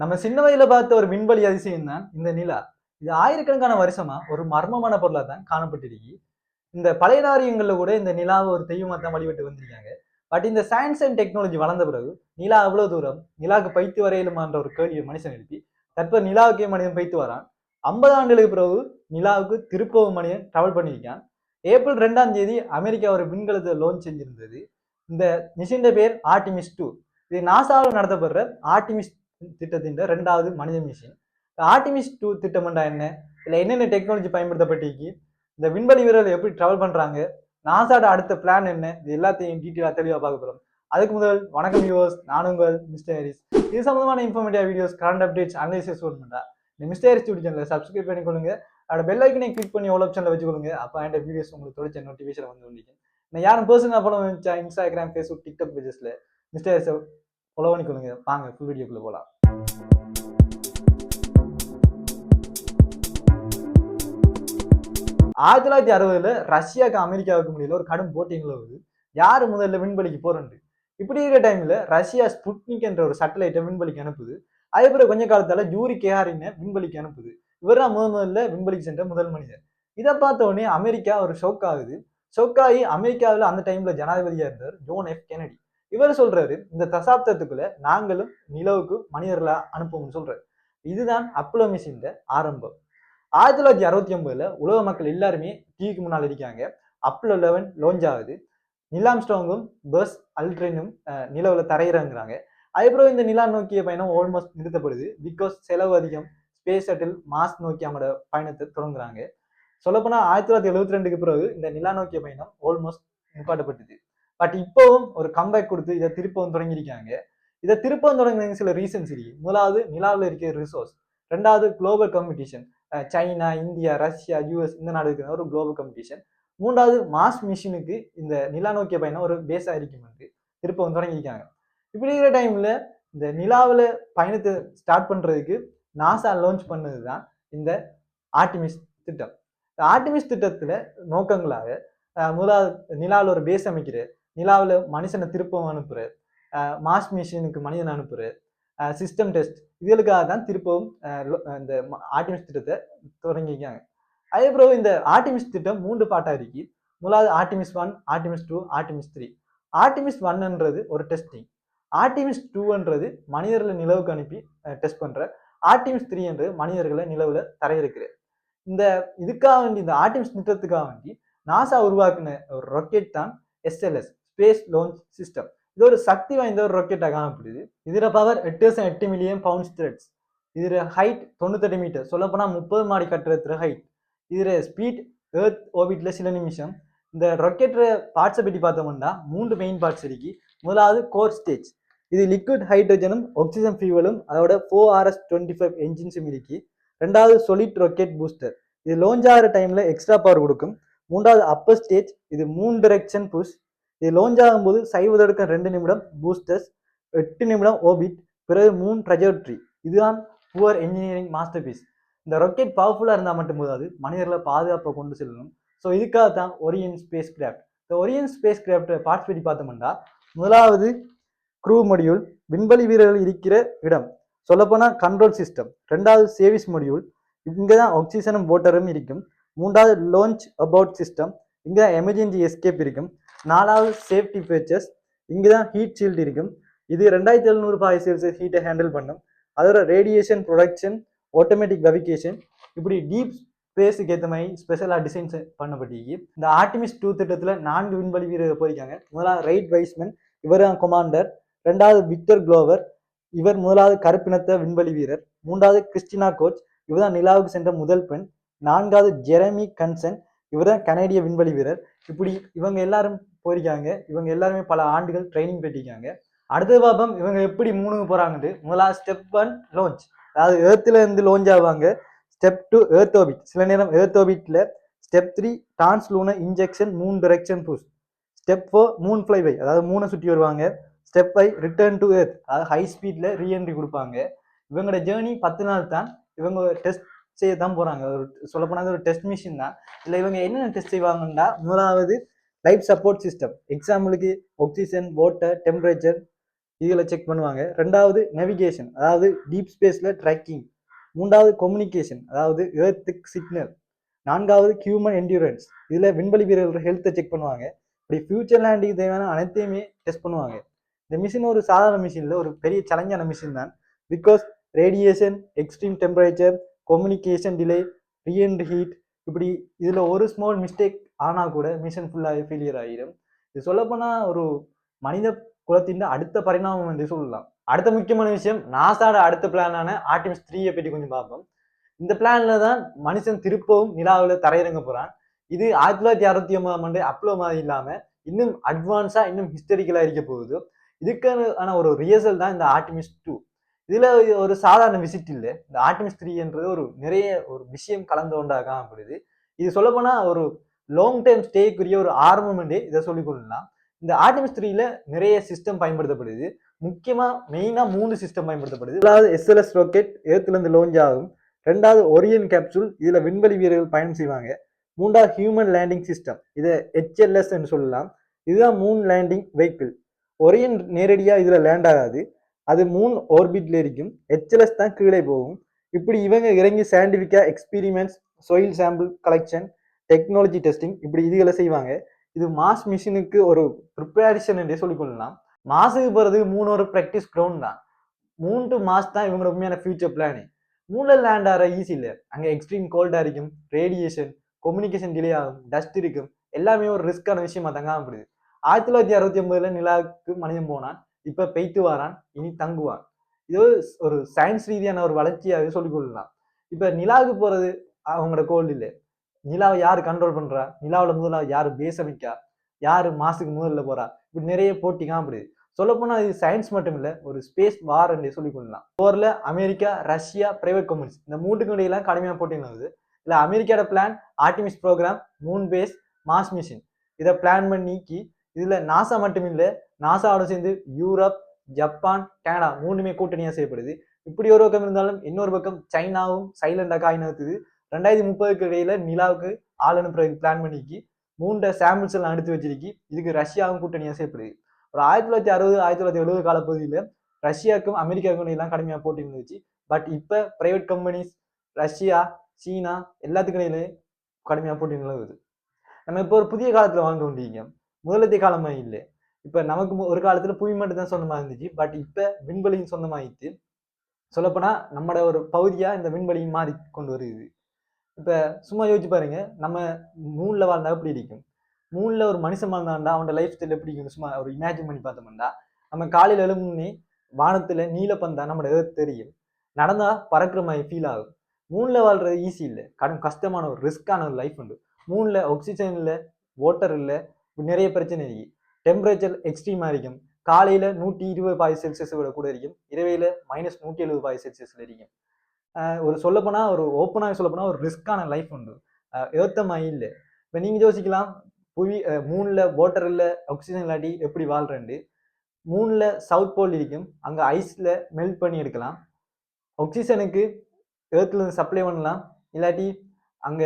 நம்ம சின்ன வயதுல பார்த்த ஒரு விண்வெளி அதிசயம் தான் இந்த நிலா. இது ஆயிரக்கணக்கான வருஷமா ஒரு மர்மமான பொருளா தான் காணப்பட்டிருக்கு. இந்த பழைய நாகரிகங்கள்ல கூட இந்த நிலாவை ஒரு தெய்வமா தான் வழிபட்டு வந்திருக்காங்க. பட் இந்த சயின்ஸ் அண்ட் டெக்னாலஜி வளர்ந்த பிறகு நிலா அவ்வளவு தூரம் நிலாவுக்கு பைத்து வரையிலுமான்ற ஒரு கேள்வியை மனுஷன் எழுப்பி தற்ப நிலாவுக்கே மனிதன் பைத்து வரான். 50 ஆண்டுகளுக்கு பிறகு நிலாவுக்கு திருப்பவும் மனிதன் டிராவல் பண்ணியிருக்கான். ஏப்ரல் 2ஆம் தேதி அமெரிக்கா ஒரு விண்கலத்தை லான்ச் செஞ்சிருந்தது. இந்த மிஷின் பேர் ஆர்டிமிஸ் 2. இது நாசாவில் நடத்தப்படுற ஆர்டிமிஸ் திட்டத்தின் 2வது மனித மிஷின். ஆர்டிமிஸ் 2 திட்டம்டா என்ன, இதுல என்னென்ன டெக்னாலஜி பயன்படுத்தப்பட்டிருக்கு, இந்த விண்வெளி வீரர்கள் எப்படி டிராவல் பண்றாங்க, நாசாட அடுத்த பிளான் என்ன, இது எல்லாத்தையும் டீட்டெயிலா தெளிவா பார்க்க போறோம். அதுக்கு முதல் வணக்கம் வியூவர்ஸ், நான் உங்கள் மிஸ்டர் ஹாரிஸ். இது சம்பந்தமான informative videos, current updates, analysis பண்ணா இந்த மிஸ்டர் ஹாரிஸ் யூடியூப் சேனலை சப்ஸ்கிரைப் பண்ணிக்கொள்ளுங்க. அதோட பெல் ஐக்கனை கிளிக் பண்ணி ஆல் ஆப்ஷன்ல வச்சுக்கொள்ளுங்க. அப்போ அந்த வீடியோஸ் உங்களுக்கு தொடர்ச்சி நோட்டிஃபிகேஷன் வந்து கொண்டிருக்கும். நான் யாரும் பர்சனலாக ஃபாலோ பண்ணிச்சா இன்ஸ்டாகிராம், ஃபேஸ்புக், டிக்டாக் பேஜஸ்ல மிஸ்டர் ஹாரிஸை ஃபாலோ பண்ணிக்கொள்ளுங்க. வாங்க ஃபுல் வீடியோக்குள்ள போகலாம். 1960 ரஷ்யாவுக்கு அமெரிக்காவுக்கு முடியல ஒரு கடும் போட்டி நிலவுது. யாரு முதல்ல விண்வெளிக்கு போறேன். இப்படி இருக்கிற டைம்ல ரஷ்யா ஸ்புட்னிக் என்ற ஒரு சேட்டலைட்டை விண்வெளிக்கு அனுப்புது. அதுக்கப்புறம் கொஞ்ச காலத்தால யூரி கேஹாரினை விண்வெளிக்கு அனுப்புது. இவர் தான் முதல்ல விண்வெளிக்கு சென்ற முதல் மனிதர். இதை பார்த்த உடனே அமெரிக்கா ஒரு ஷோக் ஆகுது. ஷோக் ஆகி அமெரிக்காவில் அந்த டைம்ல ஜனாதிபதியா இருந்தார் ஜோன் எஃப் கெனடி. இவர் சொல்றாரு, இந்த தசாப்தத்துக்குள்ள நாங்களும் நிலவுக்கு மனிதர்களை அனுப்புவோம்னு சொல்றாரு. இதுதான் அப்போலோ மிஷின் ஆரம்பம். 1969 உலக மக்கள் எல்லாருமே டிவிக்கு முன்னால் இருக்காங்க. அப்போலோ 11 லான்ச் ஆகுது. நிலாம்ஸ்ட்ராங்கும் பஸ் அல்ட்ரினும் நிலவுல தரையிறங்குறாங்க. அதுக்கப்புறம் இந்த நிலா நோக்கிய பயணம் ஆல்மோஸ்ட் நிறுத்தப்படுது. பிகாஸ் செலவு அதிகம். ஸ்பேஸ் ஷட்டில் மாஸ் நோக்கி அவங்களோட பயணத்தை தொடங்குறாங்க. சொல்லப்போனா 1972க்கு பிறகு இந்த நிலா நோக்கிய பயணம் ஆல்மோஸ்ட் நிப்பாட்டப்பட்டது. பட் இப்பவும் ஒரு கம்பேக் கொடுத்து இதை திருப்பவும் தொடங்கியிருக்காங்க. இதை திருப்பவும் தொடங்குறதுக்கு சில ரீசன்ஸ் இருக்கு. முதலாவது நிலாவில் இருக்கிற ரிசோர்ஸ். 2வது global competition. China, India, Russia, US இந்த நாடு இருக்கிற ஒரு குளோபல் காம்படிஷன். 3வது மாஸ் மிஷினுக்கு இந்த நிலா நோக்கிய பயணம் ஒரு பேஸா இருக்கும் என்று திருப்பவும் தொடங்கியிருக்காங்க. இப்படி இருக்கிற டைம்ல இந்த நிலாவில் பயணத்தை ஸ்டார்ட் பண்றதுக்கு நாசா லான்ச் பண்ணதுதான் இந்த ஆர்டிமிஸ் திட்டம். ஆர்டிமிஸ் திட்டத்துல நோக்கங்களாக முதலாவது நிலாவில் ஒரு பேஸ் அமைக்கிற, நிலாவில் மனுஷனை திருப்பவும் அனுப்புற, மாஸ் மிஷினுக்கு மனிதன் அனுப்புற, சிஸ்டம் டெஸ்ட், இதுகளுக்காக தான் திருப்பவும் இந்த ஆர்டிமிஸ் திட்டத்தை தொடங்கியிருக்காங்க. அதுக்கப்புறம் இந்த ஆர்டிமிஸ் திட்டம் 3 பார்ட்டா இருக்கு. முதலாவது ஆர்டிமிஸ் 1, ஆர்டிமிஸ் 2, ஆர்டிமிஸ் 3. ஆர்டிமிஸ் 1ன்றது ஒரு டெஸ்டிங். ஆர்டிமிஸ் 2ன்றது மனிதர்களை நிலவுக்கு அனுப்பி டெஸ்ட் பண்ற. ஆர்டிமிஸ் 3ன்றது மனிதர்களை நிலவுல தரையிறக்குற. இந்த இதுக்காக வேண்டி, இந்த ஆர்டிமிஸ் திட்டத்துக்காக வேண்டி நாசா உருவாக்குன ஒரு ராக்கெட் தான் எஸ்எல்எஸ், ஸ்பேஸ் லான்ச் சிஸ்டம். இது ஒரு சக்தி வாய்ந்த ஒரு ராக்கெட்டாக காணப்படுது. இதுல பவர் 8 மில்லியன் பவுண்ட்ஸ் த்ரெட்ஸ். இதுல ஹைட் 98 மீட்டர், சொல்லப்போனா 30 மாடி கட்டுற ஹைட். இதுல ஸ்பீட் எர்த் ஓர்பிட்ல சில நிமிஷம். இந்த ராக்கெட் பார்ட்ஸை பற்றி பார்த்தோம்னா 3 மெயின் பார்ட்ஸ் இருக்கு. முதலாவது கோர் ஸ்டேஜ். இது லிக்விட் ஹைட்ரஜனும் ஆக்சிஜன் ஃபியூவலும் அதோட 4RS-25 என்ஜின்ஸும் இருக்கு. 2வது சொலிட் ராக்கெட் பூஸ்டர். இது லான்ச் ஆகிற டைம்ல எக்ஸ்ட்ரா பவர் கொடுக்கும். 3வது அப்பர் ஸ்டேஜ். இது 3 டைரக்ஷன் புஷ். இது லான்ச் ஆகும்போது 0.2 நிமிடம் பூஸ்டர்ஸ், 8 நிமிடம் ஓபிட், பிறகு 3 ட்ரெஜெக்டரி. இதுதான் புவர் என்ஜினியரிங் மாஸ்டர் பீஸ். இந்த ராக்கெட் பவர்ஃபுல்லா இருந்தால் மட்டும் போதாது, மனிதர்களை பாதுகாப்பை கொண்டு செல்லணும். ஸோ இதுக்காக தான் ஒரியன் ஸ்பேஸ் கிராஃப்ட். இந்த ஒரியன் ஸ்பேஸ் கிராஃப்ட் பார்ட்ஸ் பற்றி பார்த்தோம்னா, முதலாவது க்ரூ மொடியூல், விண்வெளி வீரர்கள் இருக்கிற இடம், சொல்லப்போனா கண்ட்ரோல் சிஸ்டம். 2வது சேவிஸ் மொடியூல், இங்கதான் ஆக்சிஜனும் வாட்டரும் இருக்கும். 3வது லான்ச் அபவுட் சிஸ்டம், இங்கதான் எமர்ஜென்சி எஸ்கேப் இருக்கும். 4வது சேஃப்டி ஃபீச்சர்ஸ், இங்கதான் ஹீட் ஷீல்டு இருக்கும். இது 2700°C ஹீட்டை ஹேண்டில் பண்ணும். அதோட ரேடியேஷன் ப்ரொடக்ஷன், ஆட்டோமேட்டிக் வெரிஃபிகேஷன், இப்படி டீப் ஸ்பேஸுக்கு ஏற்ற மாதிரி ஸ்பெஷலாக டிசைன்ஸ் பண்ணப்பட்டிருக்கு. இந்த ஆர்டிமிஸ் 2 திட்டத்தில் 4 விண்வெளி வீரர்கள் போயிருக்காங்க. முதலாவது ரைட் வைஸ்மன், இவர் தான் கொமாண்டர். 2வது விக்டர் குளோவர், இவர் முதலாவது கருப்பினத்த விண்வெளி வீரர். 3வது கிறிஸ்டினா கோச், இவர் தான் நிலாவுக்கு சென்ற முதல் பெண். 4வது ஜெரமி கன்சன், இவர் தான் கனேடிய விண்வெளி வீரர். இப்படி இவங்க எல்லாரும் போயிருக்காங்க. இவங்க எல்லாருமே பல ஆண்டுகள் ட்ரைனிங் பெற்றிருக்காங்க. அடுத்தது பாப்போம் இவங்க எப்படி மூணுக்கு போறாங்கன்னு. முதலாவது ஸ்டெப் 1 லான்ச், அதாவது ஏர்த்துல இருந்து லான்ச் ஆவாங்க. ஸ்டெப் 2 எர்த் ஆர்பிட், சில நேரம் எர்த் ஆர்பிட்ல. Step 3 translunar injection, 3 direction push. Step 4 moon ஃபிளைவை, அதாவது மூணை சுற்றி வருவாங்க. ஸ்டெப் 5 ரிட்டர்ன் டு எர்த், அதாவது ஹை ஸ்பீட்ல ரீஎன்ட்ரி கொடுப்பாங்க. இவங்களோட ஜேர்னி 10 நாள் தான். இவங்க டெஸ்ட் செய்ய தான் போறாங்க. சொல்லப்போனா ஒரு டெஸ்ட் மிஷின் தான். இல்ல இவங்க என்னென்ன டெஸ்ட் செய்வாங்கன்னா, முதலாவது லைஃப் சப்போர்ட் சிஸ்டம். எக்ஸாம்பிளுக்கு ஆக்சிஜன், வாட்டர், டெம்பரேச்சர், இதுல செக் பண்ணுவாங்க. ரெண்டாவது நேவிகேஷன், அதாவது டீப் ஸ்பேஸ்ல ட்ராக்கிங். மூன்றாவது கம்யூனிகேஷன், அதாவது எர்த்துக்கு சிக்னல். நான்காவது ஹியூமன் என்டியூரன்ஸ், இதுல விண்வெளி வீரர்கள் ஹெல்த்தை செக் பண்ணுவாங்க. இப்படி ஃபியூச்சர் லேண்டிங் தேவையான அனைத்தையுமே டெஸ்ட் பண்ணுவாங்க. இந்த மிஷின் ஒரு சாதாரண மிஷின் இல்லை, ஒரு பெரிய சேலஞ்சான மிஷின் தான். Because radiation, extreme temperature, communication delay, reentry heat, இப்படி இதுல ஒரு ஸ்மால் மிஸ்டேக் ஆனா கூட மிஷன் ஃபுல்லாக ஃபெயிலியர் ஆகிடும். இது சொல்லப்போனா ஒரு மனித குலத்தின் அடுத்த பரிணாமம் என்று சொல்லலாம். அடுத்த முக்கியமான விஷயம், நாசாட அடுத்த பிளானான ஆர்டிமிஸ் 3 பற்றி கொஞ்சம் பார்ப்போம். இந்த பிளான்ல தான் மனுஷன் திருப்பவும் நிலாவில் தரையிறங்க போறான். இது 1969 அப்ளோ மாதிரி இல்லாம இன்னும் அட்வான்ஸா, இன்னும் ஹிஸ்டரிக்கலா இருக்க போகுது. இதுக்கான ஒரு ரியர்சல் தான் இந்த ஆர்டிமிஸ் 2. இதுல ஒரு சாதாரண விசிட் இல்லை. இந்த ஆர்டிமிஸ் 3 ஒரு நிறைய ஒரு விஷயம் கலந்து கொண்டாக காணப்படுது. இது சொல்லப்போனா ஒரு லாங் டைம் ஸ்டேக்குரிய ஒரு ஆரம்பம் இதை சொல்லிக் கொள்ளலாம். இந்த ஆர்டிமிஸ் 3ல நிறைய சிஸ்டம் பயன்படுத்தப்படுது. முக்கியமா மெயினா 3 சிஸ்டம் பயன்படுத்தப்படுது. அதாவது SLS ராக்கெட் ஏர்த்துல இருந்து லான்ச் ஆகும். ரெண்டாவது ஒரியன் கேப்சூல், இதுல விண்வெளி வீரர்கள் பயணம் செய்வாங்க. மூன்றாவது ஹியூமன் லேண்டிங் சிஸ்டம், இதை HLS என்று சொல்லலாம். இதுதான் மூன் லேண்டிங் வெஹிக்கிள். ஒரியன் நேரடியா இதுல லேண்ட் ஆகாது, அது மூன் ஆர்பிட்ல இருக்கும். HLS தான் கீழே போகும். இப்படி இவங்க இறங்கி சயின்டிபிக்கா experiments, soil sample collection, technology testing, இப்படி இதுகளை செய்வாங்க. இது மாஸ் மிஷினுக்கு ஒரு ப்ரிப்பரேஷன் என்றே சொல்லிக் கொள்ளலாம். மாசுக்கு போறது மூணு ஒரு ப்ராக்டிஸ் கிரவுண்ட் தான். 3 to மாஸ் தான் இவங்களோட உண்மையான ஃபியூச்சர் பிளானு. மூணுல லேண்ட் ஆகிற ஈஸி இல்லை. அங்கே எக்ஸ்ட்ரீம் கோல்டா இருக்கும், ரேடியேஷன், கம்யூனிகேஷன் டிலே ஆகும், டஸ்ட் இருக்கும், எல்லாமே ஒரு ரிஸ்கான விஷயமா தங்காமப்படுது. 1969 நிலாவுக்கு மனிதன் போனான், இப்ப பெய்த்து வாரான், இனி தங்குவான். இது ஒரு சயின்ஸ் ரீதியான ஒரு வளர்ச்சியாக சொல்லிக் கொள்ளலாம். இப்ப நிலாவுக்கு போறது அவங்களோட கோல் இல்லை. நிலாவை யாரு கண்ட்ரோல் பண்றா, நிலாவில் முதல்ல யாரு பேஸ் அமைக்கா, யாரு மாசுக்கு முதல்ல போறா, இப்படி நிறைய போட்டி காணப்படுது. சொல்லப்போனா இது சயின்ஸ் மட்டும் இல்ல, ஒரு ஸ்பேஸ் வார் என்று சொல்லிக் கொள்ளலாம். போர்ல அமெரிக்கா, ரஷ்யா, பிரைவேட் கம்பெனிஸ், இந்த மூட்டுக்கு இடையில கடுமையா போட்டி நடக்குது. இல்ல அமெரிக்காவோட plan Artemis program, moon base, Mars mission. இதை பிளான் பண்ணி இதுல நாசா மட்டும் இல்ல, நாசாவோட சேர்ந்து யூரோப், ஜப்பான், கனடா மூணுமே கூட்டணியா செய்யப்படுது. இப்படி ஒரு பக்கம் இருந்தாலும் இன்னொரு பக்கம் சைனாவும் சைலண்டா காய் நகர்த்துது. 2030 இடையில நிலாவுக்கு ஆள் அனுப்புறதுக்கு பிளான் பண்ணிக்கி மூன்ற சாம்பிள்ஸ் எல்லாம் எடுத்து வச்சிருக்கி. இதுக்கு ரஷ்யாவும் கூட்டணியா செய்யப்படுது. ஒரு 1960 1970 காலப்பகுதியில் ரஷ்யாவுக்கும் அமெரிக்காவுக்கும் எல்லாம் கடுமையாக போட்டி இருந்துச்சு. பட் இப்ப பிரைவேட் கம்பெனிஸ், ரஷ்யா, சீனா எல்லாத்துக்கும் இடையிலே கடுமையாக போட்டி நிலவுது. நம்ம இப்போ ஒரு புதிய காலத்துல வாழ்ந்து கொண்டிருக்கோம். முதலத்திய காலமா இல்லை. இப்ப நமக்கு ஒரு காலத்துல புவி மட்டும் தான் சொந்தமா இருந்துச்சு. பட் இப்ப விண்வெளியும் சொந்தமாயிட்டு. சொல்லப்போனா நம்மட ஒரு பகுதியா இந்த விண்வெளியும் மாறி கொண்டு வருது. இப்ப சும்மா யோசிச்சு பாருங்க, நம்ம மூணுல வாழ்ந்தா எப்படி இருக்கும், மூணுல ஒரு மனுஷன் வாழ்ந்தாண்டா அவனோட லைஃப் ஸ்டைல் எப்படி இருக்கும், சும்மா ஒரு இமேஜின் பண்ணி பார்த்தோம்னா, நம்ம காலையில எழுமுன்னே வானத்துல நீலப்பந்தா நம்ம தெரியும், நடந்தா பறக்கிற மாதிரி ஃபீல் ஆகும். மூணுல வாழ்றது ஈஸி இல்லை, கடும் கஷ்டமான ஒரு ரிஸ்கான ஒரு லைஃப் உண்டு. மூணுல ஆக்சிஜன் இல்லை, வாட்டர் இல்லை, நிறைய பிரச்சனை இருக்கு. டெம்பரேச்சர் எக்ஸ்ட்ரீமா இருக்கும். காலையில 120°C விட கூட இருக்கும், இரவையில -170°C இருக்கும். ஒரு சொல்லப்போனா ஒரு ஓப்பனாக சொல்லப்போனா ஒரு ரிஸ்கான லைஃப் உண்டு. ஏத்தமா இல்லை. இப்ப நீங்க யோசிக்கலாம், புவி மூணுல வாட்டர் இல்ல, ஆக்சிஜன் இல்லாட்டி எப்படி வாழ்றேன்ட்டு. மூணுல சவுத் போல் இருக்கும், அங்க ஐஸ்ல மெல்ட் பண்ணி எடுக்கலாம். ஆக்சிஜனுக்கு ஏர்த்ல இருந்து சப்ளை பண்ணலாம், இல்லாட்டி அங்க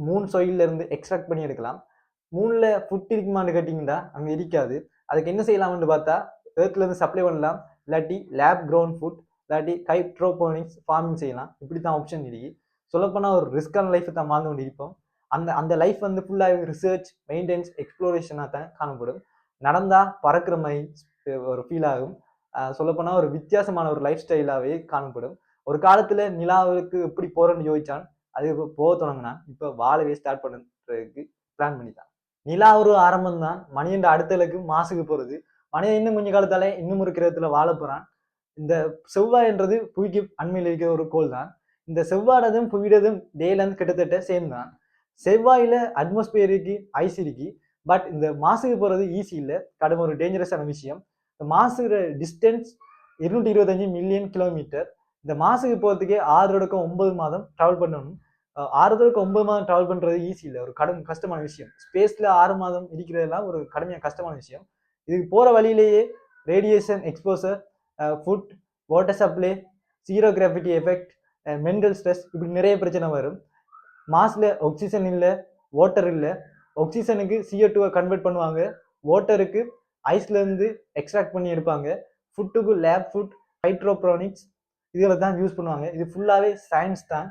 மூன் சொயில்ல இருந்து எக்ஸ்ட்ராக்ட் பண்ணி எடுக்கலாம். மூணுல ஃபுட் இருக்குமான்னு கேட்டீங்கன்னா அங்க இருக்காது. அதுக்கு என்ன செய்யலாம்னு பார்த்தா, ஏர்த்ல இருந்து சப்ளை பண்ணலாம், இல்லாட்டி லேப் கிரவுண்ட் ஃபுட், இல்லாட்டி ஹைட்ரோபோனிக்ஸ் ஃபார்மிங் செய்யலாம். இப்படித்தான் ஆப்ஷன் இருக்கு. சொல்லப்போனா ஒரு ரிஸ்கான லைஃப் தான் வாழ்ந்து கொண்டு இருப்போம். அந்த லைஃப் வந்து ஃபுல்லாக ரிசர்ச், மெயின்டெனன்ஸ், எக்ஸ்ப்ளோரேஷனாக தான் காணப்படும். நடந்தா பறக்கிற மாதிரி ஒரு ஃபீல் ஆகும். சொல்லப்போனா ஒரு வித்தியாசமான ஒரு லைஃப் ஸ்டைலாகவே காணப்படும். ஒரு காலத்துல நிலாவுக்கு எப்படி போறேன்னு யோசிச்சான், அது இப்போ போக தொடங்கினான். இப்போ வாழவே ஸ்டார்ட் பண்ணுறதுக்கு பிளான் பண்ணிட்டான். நிலா ஒரு ஆரம்பம் தான், மனிதன் அடுத்த இலக்கு மாசுக்கு போறது. மனிதன் இன்னும் கொஞ்ச காலத்தாலே இன்னும் ஒரு கிரகத்துல வாழ போறான். இந்த செவ்வாய் என்றது புவிக்கு அண்மையில் இருக்கிற ஒரு கோள் தான். இந்த செவ்வாடதும் புவிடதும் டேலந்து கிட்டத்தட்ட சேம் தான். செவ்வாயில அட்மாஸ்பியருக்கு ஐஸ் இருக்கு. பட் இந்த மாசுக்கு போறது ஈஸி இல்லை, கடும் ஒரு டேஞ்சரஸான விஷயம். இந்த மாசுகிற டிஸ்டன்ஸ் 225 மில்லியன் கிலோமீட்டர். இந்த மாசுக்கு போறதுக்கே 6 to 9 மாதம் டிராவல் பண்ணணும். 6 to 9 மாதம் டிராவல் பண்றது ஈஸி இல்லை, ஒரு கடும் கஷ்டமான விஷயம். ஸ்பேஸ்ல 6 மாதம் இருக்கிறதெல்லாம் ஒரு கடுமையான கஷ்டமான விஷயம். இதுக்கு போற வழியிலேயே radiation exposure, food, water supply, zero gravity effect, mental stress, இப்படி நிறைய பிரச்சனை வரும். மாஸ்ல ஆக்சிஜன் இல்லை, வாட்டர் இல்லை. ஆக்சிஜனுக்கு CO2 கன்வெர்ட் பண்ணுவாங்க, வாட்டருக்கு ஐஸ்ல இருந்து எக்ஸ்ட்ராக்ட் பண்ணி எடுப்பாங்க, ஃபுட்டுக்கு லேப் ஃபுட், ஹைட்ரோப்ரோனிக்ஸ் இதுகளை தான் யூஸ் பண்ணுவாங்க. இது ஃபுல்லாகவே சயின்ஸ் தான்.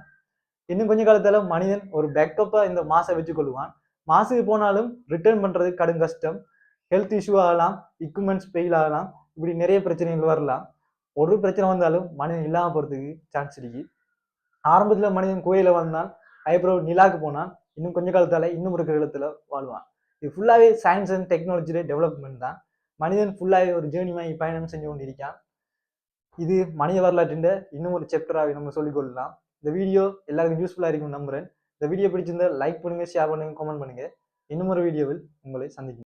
இன்னும் கொஞ்ச காலத்துல மனிதன் ஒரு பேக்கப்பா இந்த மாசை வச்சுக்கொள்வான். மாசுக்கு போனாலும் ரிட்டர்ன் பண்றது கடும் கஷ்டம். ஹெல்த் இஷ்யூ ஆகலாம், எக்யூப்மெண்ட்ஸ் ஃபெயில் ஆகலாம், இப்படி நிறைய பிரச்சனைகள் வரலாம். ஒரு பிரச்சனை வந்தாலும் மனிதன் இல்லாம போறதுக்கு சான்ஸ் இருக்கு. ஆரம்பத்துல மனிதன் கோயில வாழ்ந்தான், அதுக்கப்புறம் நிலாக்கு போனான், இன்னும் கொஞ்ச காலத்தால இன்னும் ஒரு கிரகத்துல வாழ்வான். இது ஃபுல்லாவே சயின்ஸ் அண்ட் டெக்னாலஜியோட டெவலப்மெண்ட் தான். மனிதன் ஃபுல்லாவே ஒரு ஜேர்னி மாதிரி பயணம் செஞ்சு கொண்டிருக்கான். இது மனித வரலாற்றின் இன்னும் ஒரு சாப்டராக நம்ம சொல்லிக்கொள்ளலாம். இந்த வீடியோ எல்லாருக்கும் யூஸ்ஃபுல்லா இருக்கும் நம்புறேன். இந்த வீடியோ பிடிச்சிருந்தா லைக் பண்ணுங்க, ஷேர் பண்ணுங்க, கமெண்ட் பண்ணுங்க. இன்னும் ஒரு வீடியோவில் உங்களை சந்திக்கிறேன்.